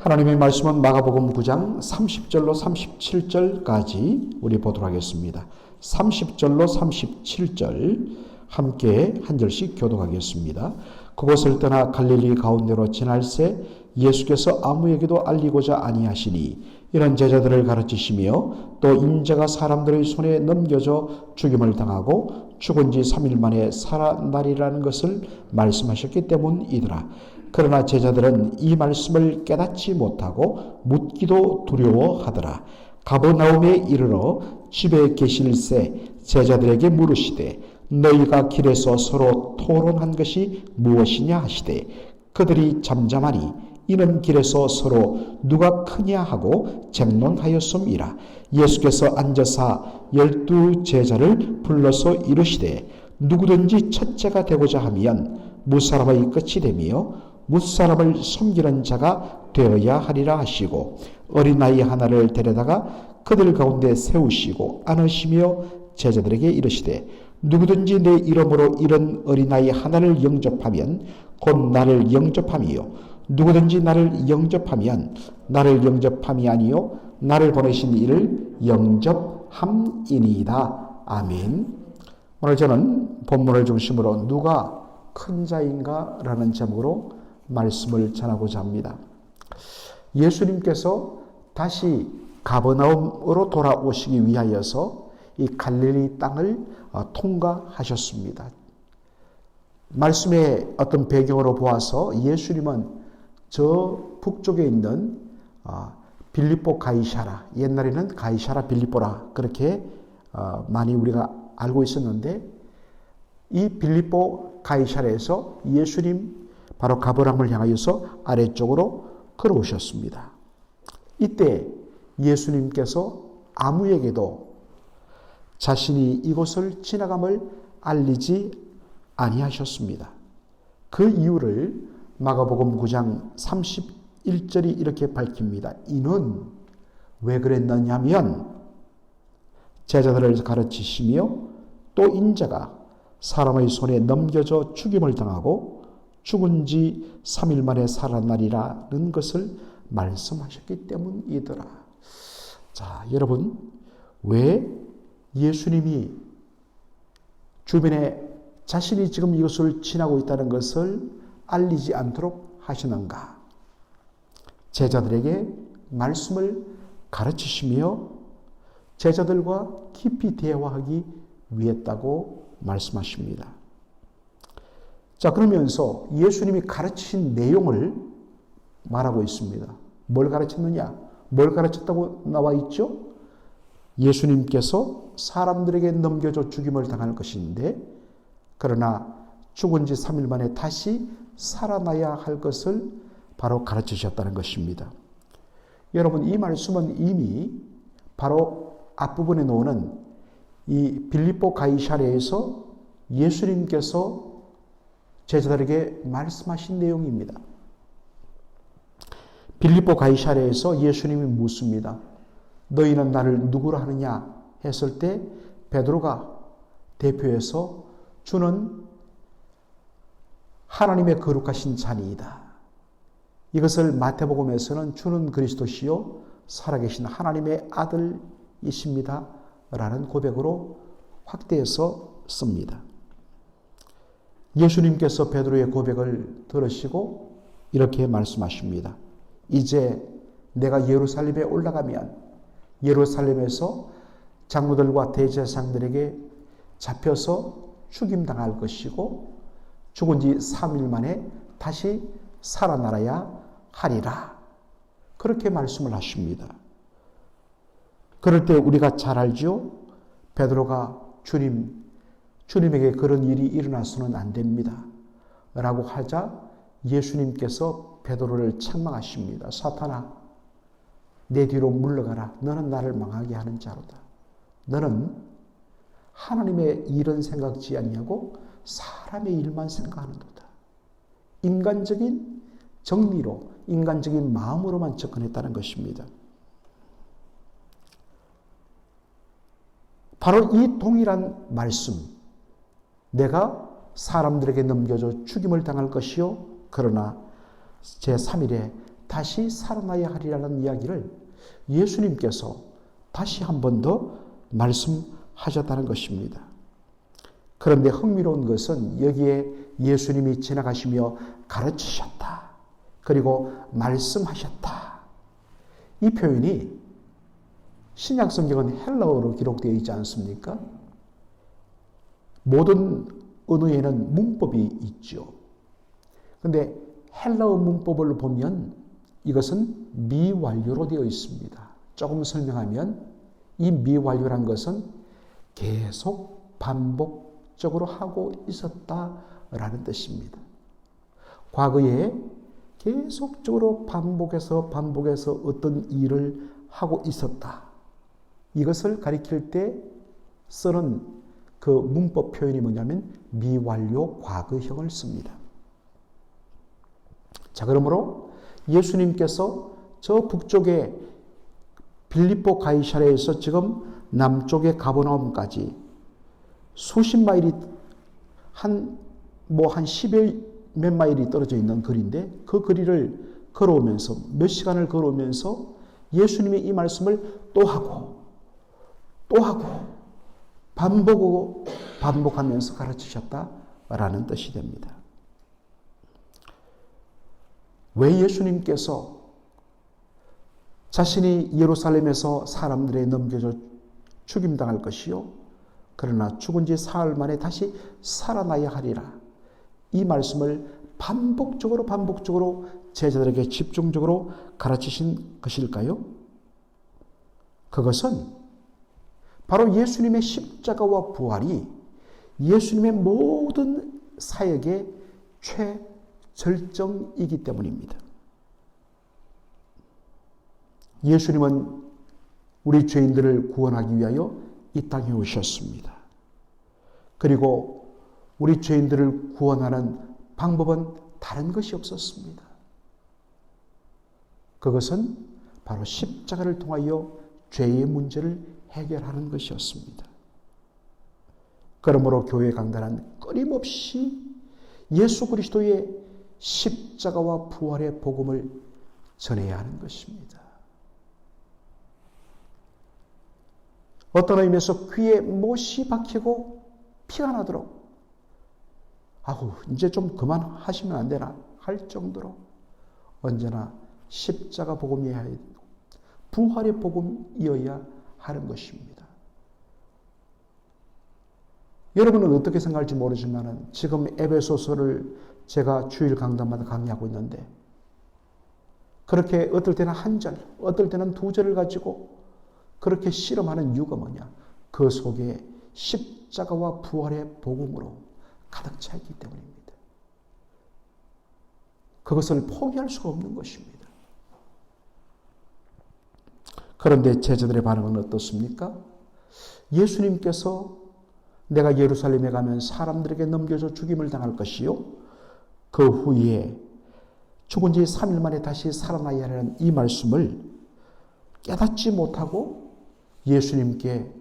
하나님의 말씀은 마가복음 9장 30절로 37절까지 우리 보도록 하겠습니다. 30절로 37절 함께 한 절씩 교독하겠습니다. 그곳을 떠나 갈릴리 가운데로 지날새 예수께서 아무에게도 알리고자 아니하시니 이런 제자들을 가르치시며 또 인자가 사람들의 손에 넘겨져 죽임을 당하고 죽은 지 3일 만에 살아나리라는 것을 말씀하셨기 때문이더라. 그러나 제자들은 이 말씀을 깨닫지 못하고 묻기도 두려워하더라. 가버나움에 이르러 집에 계실새 제자들에게 물으시되 너희가 길에서 서로 토론한 것이 무엇이냐 하시되 그들이 잠잠하니 이는 길에서 서로 누가 크냐 하고 쟁론하였음이라. 예수께서 앉아사 12 제자를 불러서 이르시되 누구든지 첫째가 되고자 하면 무사람의 끝이 되며 무사람을 섬기는 자가 되어야 하리라 하시고 어린아이 하나를 데려다가 그들 가운데 세우시고 안으시며 제자들에게 이르시되 누구든지 내 이름으로 이런 어린아이 하나를 영접하면 곧 나를 영접함이요 누구든지 나를 영접하면 나를 영접함이 아니요 나를 보내신 이를 영접함이니이다. 아멘. 오늘 저는 본문을 중심으로 누가 큰 자인가 라는 제목으로 말씀을 전하고자 합니다. 예수님께서 다시 가버나움으로 돌아오시기 위하여서 이 갈릴리 땅을 통과하셨습니다. 말씀의 어떤 배경으로 보아서 예수님은 저 북쪽에 있는 빌립보 가이사라, 옛날에는 가이사라 빌립보라 그렇게 많이 우리가 알고 있었는데 이 빌립보 가이사라에서 예수님 바로 가버나움을 향하여서 아래쪽으로 걸어오셨습니다. 이때 예수님께서 아무에게도 자신이 이곳을 지나감을 알리지 아니하셨습니다. 그 이유를 마가복음 9장 31절이 이렇게 밝힙니다. 이는 왜 그랬느냐면 제자들을 가르치시며 또 인자가 사람의 손에 넘겨져 죽임을 당하고 죽은 지 3일 만에 살아나리라는 것을 말씀하셨기 때문이더라. 자, 여러분, 왜 예수님이 주변에 자신이 지금 이것을 지나고 있다는 것을 알리지 않도록 하시는가? 제자들에게 말씀을 가르치시며 제자들과 깊이 대화하기 위했다고 말씀하십니다. 자, 그러면서 예수님이 가르치신 내용을 말하고 있습니다. 뭘 가르쳤느냐? 뭘 가르쳤다고 나와 있죠? 예수님께서 사람들에게 넘겨져 죽임을 당할 것인데 그러나 죽은 지 3일 만에 다시 살아나야 할 것을 바로 가르치셨다는 것입니다. 여러분, 이 말씀은 이미 바로 앞부분에 나오는 이 빌립보 가이사랴에서 예수님께서 제자들에게 말씀하신 내용입니다. 빌립보 가이사랴에서 예수님이 묻습니다. 너희는 나를 누구로 하느냐 했을 때 베드로가 대표해서 주는 하나님의 거룩하신 자니이다. 이것을 마태복음에서는 주는 그리스도시요 살아계신 하나님의 아들이십니다. 라는 고백으로 확대해서 씁니다. 예수님께서 베드로의 고백을 들으시고 이렇게 말씀하십니다. 이제 내가 예루살렘에 올라가면 예루살렘에서 장로들과 대제사장들에게 잡혀서 죽임당할 것이고 죽은 지 3일 만에 다시 살아나야 하리라. 그렇게 말씀을 하십니다. 그럴 때 우리가 잘 알죠? 베드로가 주님에게 그런 일이 일어나서는 안 됩니다. 라고 하자 예수님께서 베드로를 책망하십니다. 사탄아, 내 뒤로 물러가라. 너는 나를 망하게 하는 자로다. 너는 하나님의 일은 생각지 아니하고 사람의 일만 생각하는도다. 인간적인 정리로, 인간적인 마음으로만 접근했다는 것입니다. 바로 이 동일한 말씀, 내가 사람들에게 넘겨져 죽임을 당할 것이요 그러나 제3일에 다시 살아나야 하리라는 이야기를 예수님께서 다시 한 번 더 말씀하셨다는 것입니다. 그런데 흥미로운 것은 여기에 예수님이 지나가시며 가르치셨다. 그리고 말씀하셨다. 이 표현이 신약 성경은 헬라어로 기록되어 있지 않습니까? 모든 언어에는 문법이 있죠. 그런데 헬라어 문법을 보면 이것은 미완료로 되어 있습니다. 조금 설명하면 이 미완료란 것은 계속 반복적으로 하고 있었다라는 뜻입니다. 과거에 계속적으로 반복해서 어떤 일을 하고 있었다. 이것을 가리킬 때 쓰는 그 문법 표현이 뭐냐면 미완료 과거형을 씁니다. 자, 그러므로 예수님께서 저 북쪽에 빌립보 가이사랴에서 지금 남쪽의 가버나움까지 수십 마일이 한 10여 몇 마일이 떨어져 있는 거리인데 그 거리를 걸어오면서 몇 시간을 걸어오면서 예수님이 이 말씀을 또 하고 반복하면서 가르치셨다라는 뜻이 됩니다. 왜 예수님께서 자신이 예루살렘에서 사람들에 넘겨져 죽임당할 것이요 그러나 죽은 지 사흘 만에 다시 살아나야 하리라. 이 말씀을 반복적으로 제자들에게 집중적으로 가르치신 것일까요? 그것은 바로 예수님의 십자가와 부활이 예수님의 모든 사역의 최절정이기 때문입니다. 예수님은 우리 죄인들을 구원하기 위하여 이 땅에 오셨습니다. 그리고 우리 죄인들을 구원하는 방법은 다른 것이 없었습니다. 그것은 바로 십자가를 통하여 죄의 문제를 해결하는 것이었습니다. 그러므로 교회 강단은 끊임없이 예수 그리스도의 십자가와 부활의 복음을 전해야 하는 것입니다. 어떤 의미에서 귀에 못이 박히고 피가 나도록 이제 좀 그만하시면 안 되나 할 정도로 언제나 십자가 복음이어야 하고 부활의 복음이어야 하는 것입니다. 여러분은 어떻게 생각할지 모르지만 지금 에베소서를 제가 주일 강단마다 강의하고 있는데 그렇게 어떨 때는 한 절, 어떨 때는 두 절을 가지고 그렇게 실험하는 이유가 뭐냐? 그 속에 십자가와 부활의 복음으로 가득 차 있기 때문입니다. 그것을 포기할 수가 없는 것입니다. 그런데 제자들의 반응은 어떻습니까? 예수님께서 내가 예루살렘에 가면 사람들에게 넘겨져 죽임을 당할 것이요 그 후에 죽은 지 3일 만에 다시 살아나야 하는 이 말씀을 깨닫지 못하고 예수님께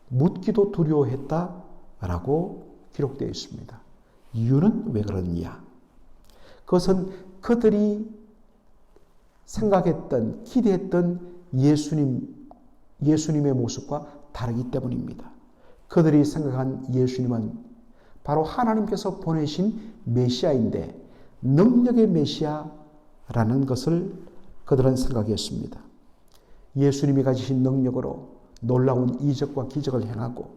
묻기도 두려워했다라고 기록되어 있습니다. 이유는 왜 그러느냐? 그것은 그들이 생각했던, 기대했던 예수님의 모습과 다르기 때문입니다. 그들이 생각한 예수님은 바로 하나님께서 보내신 메시아인데 능력의 메시아라는 것을 그들은 생각했습니다. 예수님이 가지신 능력으로 놀라운 이적과 기적을 행하고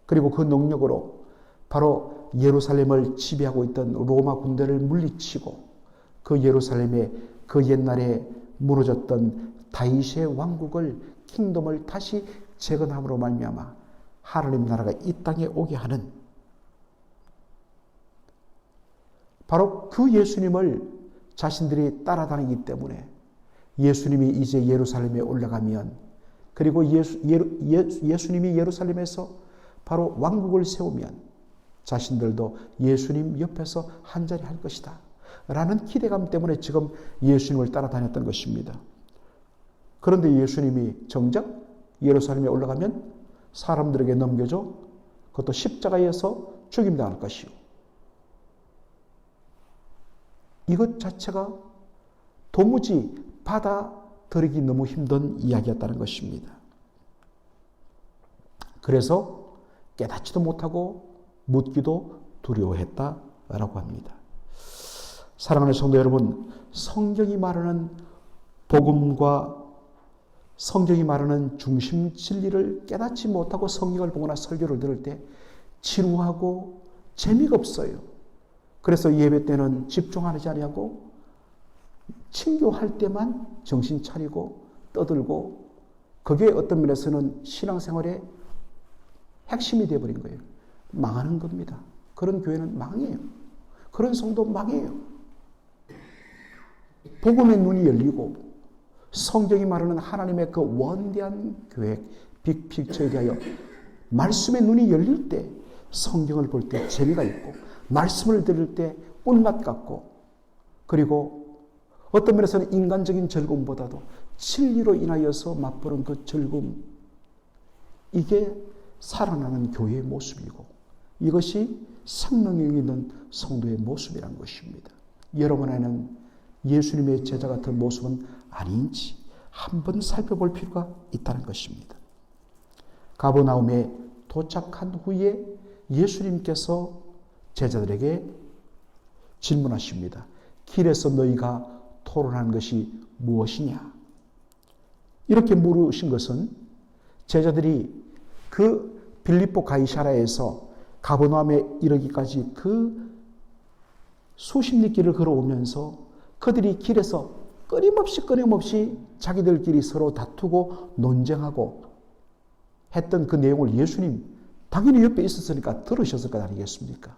그리고 그 능력으로 바로 예루살렘을 지배하고 있던 로마 군대를 물리치고 그 예루살렘에 그 옛날에 무너졌던 다윗의 왕국을 킹덤을 다시 재건함으로 말미암아 하나님 나라가 이 땅에 오게 하는 바로 그 예수님을 자신들이 따라다니기 때문에 예수님이 이제 예루살렘에 올라가면 그리고 예수님이 예루살렘에서 바로 왕국을 세우면 자신들도 예수님 옆에서 한자리 할 것이다 라는 기대감 때문에 지금 예수님을 따라다녔던 것입니다. 그런데 예수님이 정작 예루살렘에 올라가면 사람들에게 넘겨져 그것도 십자가에서 죽임당할 것이요. 이것 자체가 도무지 받아들이기 너무 힘든 이야기였다는 것입니다. 그래서 깨닫지도 못하고 묻기도 두려워했다라고 합니다. 사랑하는 성도 여러분, 성경이 말하는 복음과 성경이 말하는 중심 진리를 깨닫지 못하고 성경을 보거나 설교를 들을 때 지루하고 재미가 없어요. 그래서 예배 때는 집중하지 아니하고 친교할 때만 정신 차리고 떠들고, 그게 어떤 면에서는 신앙생활의 핵심이 되어버린 거예요. 망하는 겁니다. 그런 교회는 망해요. 그런 성도 망해요. 복음의 눈이 열리고 성경이 말하는 하나님의 그 원대한 계획, 빅픽처에 대하여 말씀의 눈이 열릴 때 성경을 볼 때 재미가 있고, 말씀을 들을 때 꿀맛 같고, 그리고 어떤 면에서는 인간적인 즐거움보다도 진리로 인하여서 맛보는 그 즐거움, 이게 살아나는 교회의 모습이고, 이것이 생명력이 있는 성도의 모습이라는 것입니다. 여러분 안에는 예수님의 제자 같은 모습은 아닌지 한번 살펴볼 필요가 있다는 것입니다. 가버나움에 도착한 후에 예수님께서 제자들에게 질문하십니다. 길에서 너희가 토론한 것이 무엇이냐? 이렇게 물으신 것은 제자들이 그 빌립보 가이사라에서 가버나움에 이르기까지 그 수십 리 길을 걸어오면서 그들이 길에서 끊임없이 자기들끼리 서로 다투고 논쟁하고 했던 그 내용을 예수님 당연히 옆에 있었으니까 들으셨을 것 아니겠습니까?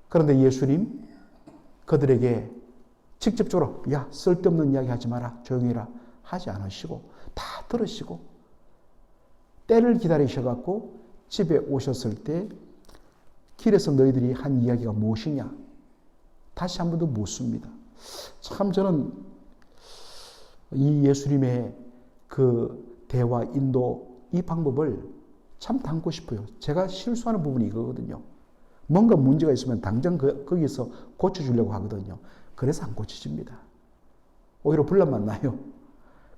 그런데 예수님 그들에게 직접적으로 야, 쓸데없는 이야기 하지 마라, 조용히 해라 하지 않으시고 다 들으시고 때를 기다리셔갖고 집에 오셨을 때 길에서 너희들이 한 이야기가 무엇이냐? 다시 한 번 더 묻습니다. 참 저는 이 예수님의 그 대화, 인도, 이 방법을 참 담고 싶어요. 제가 실수하는 부분이 이거거든요. 뭔가 문제가 있으면 당장 거기서 고쳐주려고 하거든요. 그래서 안 고쳐집니다. 오히려 분란만 나요.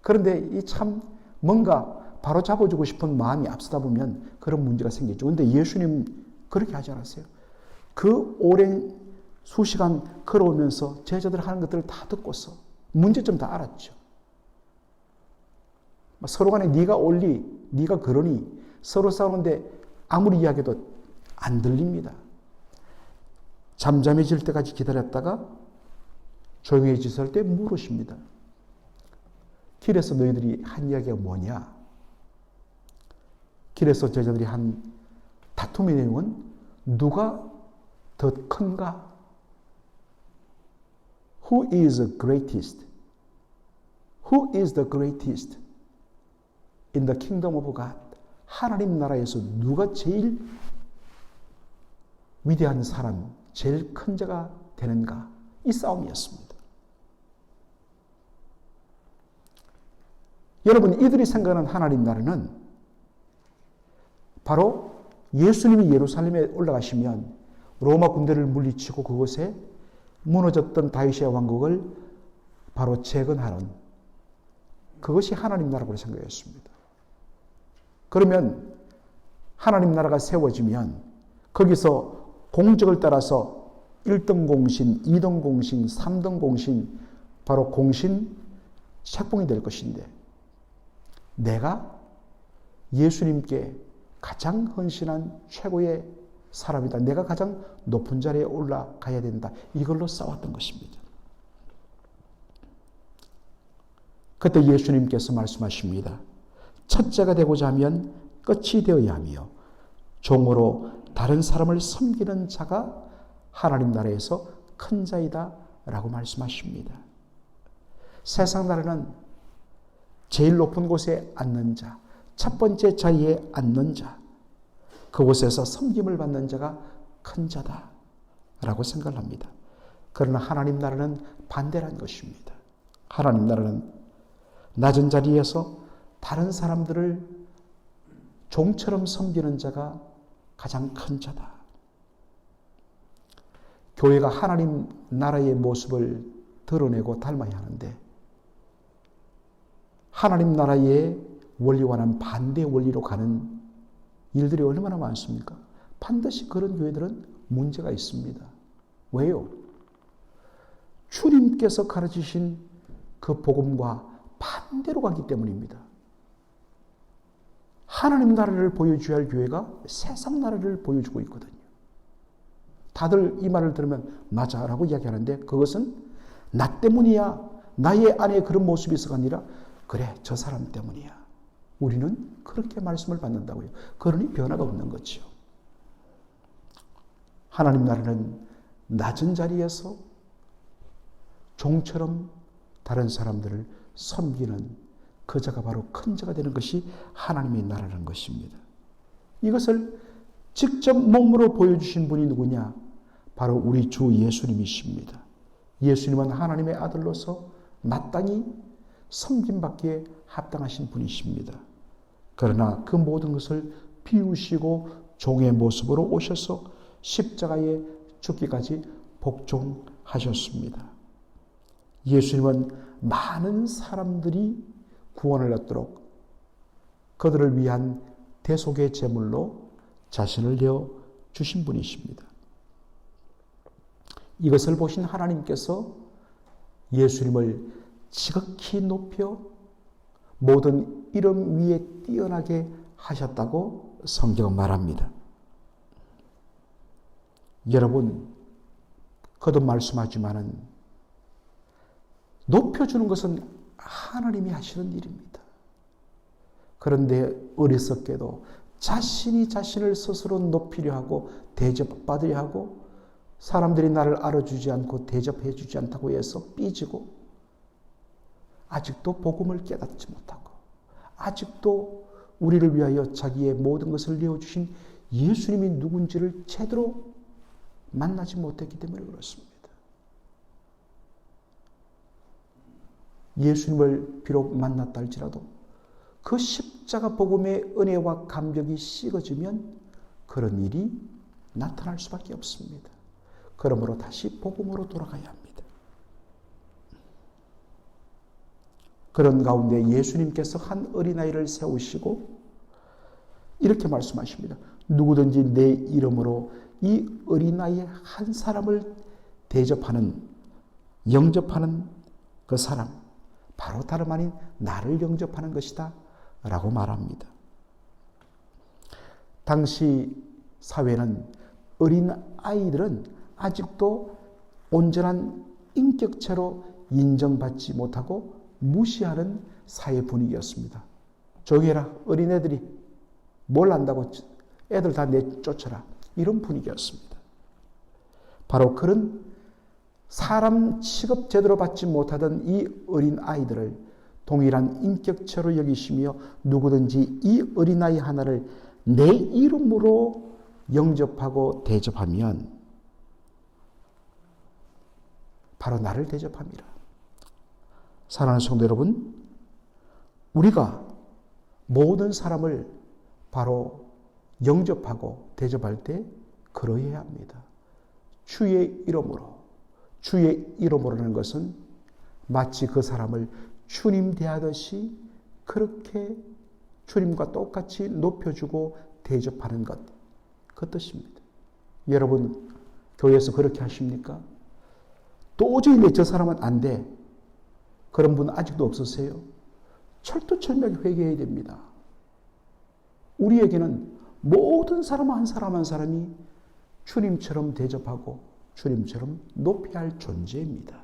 그런데 이 참 뭔가 바로 잡아주고 싶은 마음이 앞서다 보면 그런 문제가 생기죠. 그런데 예수님 그렇게 하지 않았어요. 그 오랜 수시간 걸어오면서 제자들 하는 것들을 다 듣고서 문제점 다 알았죠. 서로 간에 네가 옳니, 네가 그러니 서로 싸우는데 아무리 이야기해도 안 들립니다. 잠잠해질 때까지 기다렸다가 조용해졌을 때 물으십니다. 길에서 너희들이 한 이야기가 뭐냐? 길에서 제자들이 한 다툼의 내용은 누가 더 큰가? Who is the greatest? Who is the greatest in the kingdom of God? 하나님 나라에서 누가 제일 위대한 사람, 제일 큰 자가 되는가? 이 싸움이었습니다. 여러분, 이들이 생각하는 하나님 나라는 바로 예수님이 예루살렘에 올라가시면 로마 군대를 물리치고 그곳에 무너졌던 다윗의 왕국을 바로 재건하는, 그것이 하나님 나라라고 생각했습니다. 그러면 하나님 나라가 세워지면 거기서 공적을 따라서 1등 공신, 2등 공신, 3등 공신, 바로 공신 책봉이 될 것인데, 내가 예수님께 가장 헌신한 최고의 사람이다, 내가 가장 높은 자리에 올라가야 된다, 이걸로 싸웠던 것입니다. 그때 예수님께서 말씀하십니다. 첫째가 되고자 하면 끝이 되어야 하며 종으로 다른 사람을 섬기는 자가 하나님 나라에서 큰 자이다 라고 말씀하십니다. 세상 나라는 제일 높은 곳에 앉는 자, 첫 번째 자리에 앉는 자, 그곳에서 섬김을 받는 자가 큰 자다 라고 생각을 합니다. 그러나 하나님 나라는 반대란 것입니다. 하나님 나라는 낮은 자리에서 다른 사람들을 종처럼 섬기는 자가 가장 큰 자다. 교회가 하나님 나라의 모습을 드러내고 닮아야 하는데 하나님 나라의 원리와는 반대 원리로 가는 일들이 얼마나 많습니까? 반드시 그런 교회들은 문제가 있습니다. 왜요? 주님께서 가르치신 그 복음과 반대로 가기 때문입니다. 하나님 나라를 보여줘야 할 교회가 세상 나라를 보여주고 있거든요. 다들 이 말을 들으면 맞아 라고 이야기하는데 그것은 나 때문이야. 나의 안에 그런 모습이 있어가 아니라 그래 저 사람 때문이야. 우리는 그렇게 말씀을 받는다고요. 그러니 변화가 없는 거죠. 하나님 나라는 낮은 자리에서 종처럼 다른 사람들을 섬기는 그 자가 바로 큰 자가 되는 것이 하나님의 나라라는 것입니다. 이것을 직접 몸으로 보여주신 분이 누구냐? 바로 우리 주 예수님이십니다. 예수님은 하나님의 아들로서 마땅히 섬김받기에 합당하신 분이십니다. 그러나 그 모든 것을 비우시고 종의 모습으로 오셔서 십자가에 죽기까지 복종하셨습니다. 예수님은 많은 사람들이 구원을 얻도록 그들을 위한 대속의 제물로 자신을 내어 주신 분이십니다. 이것을 보신 하나님께서 예수님을 지극히 높여 모든 이름 위에 뛰어나게 하셨다고 성경은 말합니다. 여러분, 거듭 말씀하지만은 높여주는 것은 하나님이 하시는 일입니다. 그런데 어리석게도 자신이 자신을 스스로 높이려 하고 대접받으려 하고 사람들이 나를 알아주지 않고 대접해 주지 않다고 해서 삐지고 아직도 복음을 깨닫지 못하고 아직도 우리를 위하여 자기의 모든 것을 내어주신 예수님이 누군지를 제대로 만나지 못했기 때문에 그렇습니다. 예수님을 비록 만났다 할지라도 그 십자가 복음의 은혜와 감격이 식어지면 그런 일이 나타날 수밖에 없습니다. 그러므로 다시 복음으로 돌아가야 합니다. 그런 가운데 예수님께서 한 어린아이를 세우시고 이렇게 말씀하십니다. 누구든지 내 이름으로 이 어린아이 한 사람을 대접하는, 영접하는 그 사람, 바로 다름 아닌 나를 영접하는 것이다 라고 말합니다. 당시 사회는 어린 아이들은 아직도 온전한 인격체로 인정받지 못하고 무시하는 사회 분위기였습니다. 조용히 해라. 어린애들이 뭘 안다고 애들 다 내쫓아라. 이런 분위기였습니다. 바로 그런 사람 취급 제대로 받지 못하던 이 어린 아이들을 동일한 인격체로 여기시며 누구든지 이 어린아이 하나를 내 이름으로 영접하고 대접하면 바로 나를 대접합니다. 사랑하는 성도 여러분, 우리가 모든 사람을 바로 영접하고 대접할 때 그러해야 합니다. 주의 이름으로. 주의 이름으로라는 것은 마치 그 사람을 주님 대하듯이 그렇게 주님과 똑같이 높여주고 대접하는 것. 그 뜻입니다. 여러분, 교회에서 그렇게 하십니까? 도저히 저 사람은 안 돼. 그런 분 아직도 없으세요? 철두철미하게 회개해야 됩니다. 우리에게는 모든 사람 한 사람 한 사람이 주님처럼 대접하고 주님처럼 높여야 할 존재입니다.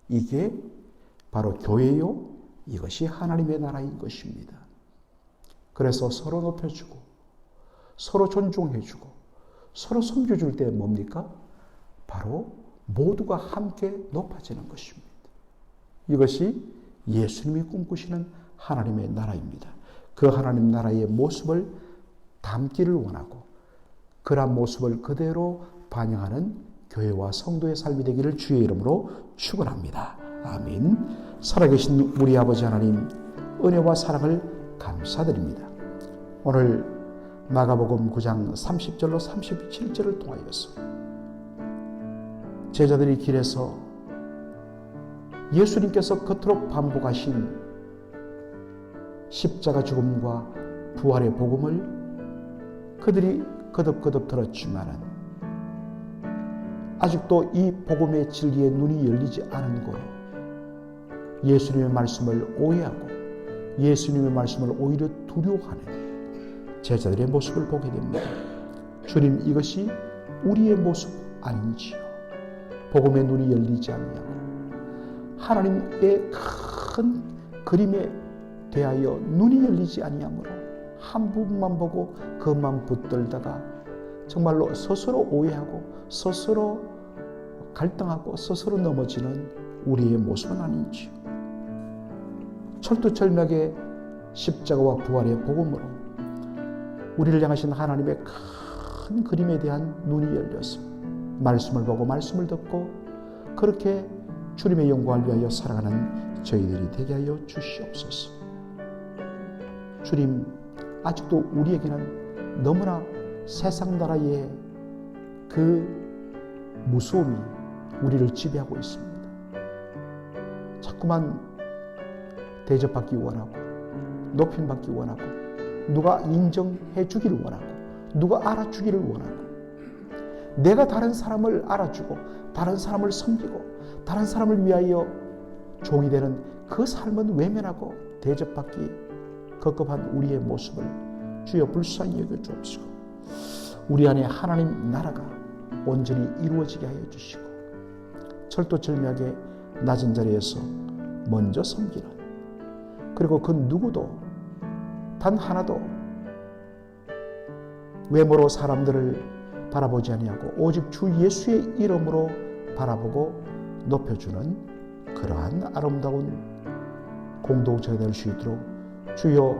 이게 바로 교회요. 이것이 하나님의 나라인 것입니다. 그래서 서로 높여주고 서로 존중해주고 서로 섬겨줄 때 뭡니까? 바로 모두가 함께 높아지는 것입니다. 이것이 예수님이 꿈꾸시는 하나님의 나라입니다. 그 하나님 나라의 모습을 담기를 원하고 그러한 모습을 그대로 반영하는 교회와 성도의 삶이 되기를 주의 이름으로 축원합니다. 아멘. 살아계신 우리 아버지 하나님, 은혜와 사랑을 감사드립니다. 오늘 마가복음 9장 30절로 37절을 통하여서 제자들이 길에서 예수님께서 그토록 반복하신 십자가 죽음과 부활의 복음을 그들이 거듭거듭 들었지만은 아직도 이 복음의 진리에 눈이 열리지 않은 거로 예수님의 말씀을 오해하고 예수님의 말씀을 오히려 두려워하는 제자들의 모습을 보게 됩니다. 주님, 이것이 우리의 모습 아닌지요? 복음의 눈이 열리지 아니하고 하나님의 큰 그림에 대하여 눈이 열리지 아니하므로 한 부분만 보고 그것만 붙들다가 정말로 스스로 오해하고 스스로 갈등하고 스스로 넘어지는 우리의 모습은 아닌지요? 철두철미하게 십자가와 부활의 복음으로 우리를 향하신 하나님의 큰 그림에 대한 눈이 열려서 말씀을 보고 말씀을 듣고 그렇게 주님의 영광을 위하여 살아가는 저희들이 되게 하여 주시옵소서. 주님, 아직도 우리에게는 너무나 세상 나라의 그 무서움이 우리를 지배하고 있습니다. 자꾸만 대접받기 원하고 높임받기 원하고 누가 인정해 주기를 원하고 누가 알아주기를 원하고 내가 다른 사람을 알아주고 다른 사람을 섬기고 다른 사람을 위하여 종이 되는 그 삶은 외면하고 대접받기 급급한 우리의 모습을 주여 불쌍히 여겨주옵시고 우리 안에 하나님 나라가 온전히 이루어지게 하여 주시고 철두철미하게 낮은 자리에서 먼저 섬기는 그리고 그 누구도 단 하나도 외모로 사람들을 바라보지 아니하고 오직 주 예수의 이름으로 바라보고 높여주는 그러한 아름다운 공동체가 될 수 있도록 주여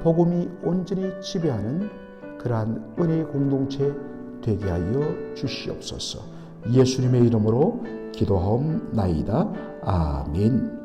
복음이 온전히 지배하는 그러한 은혜의 공동체 되게 하여 주시옵소서. 예수님의 이름으로 기도하옵나이다. 아멘.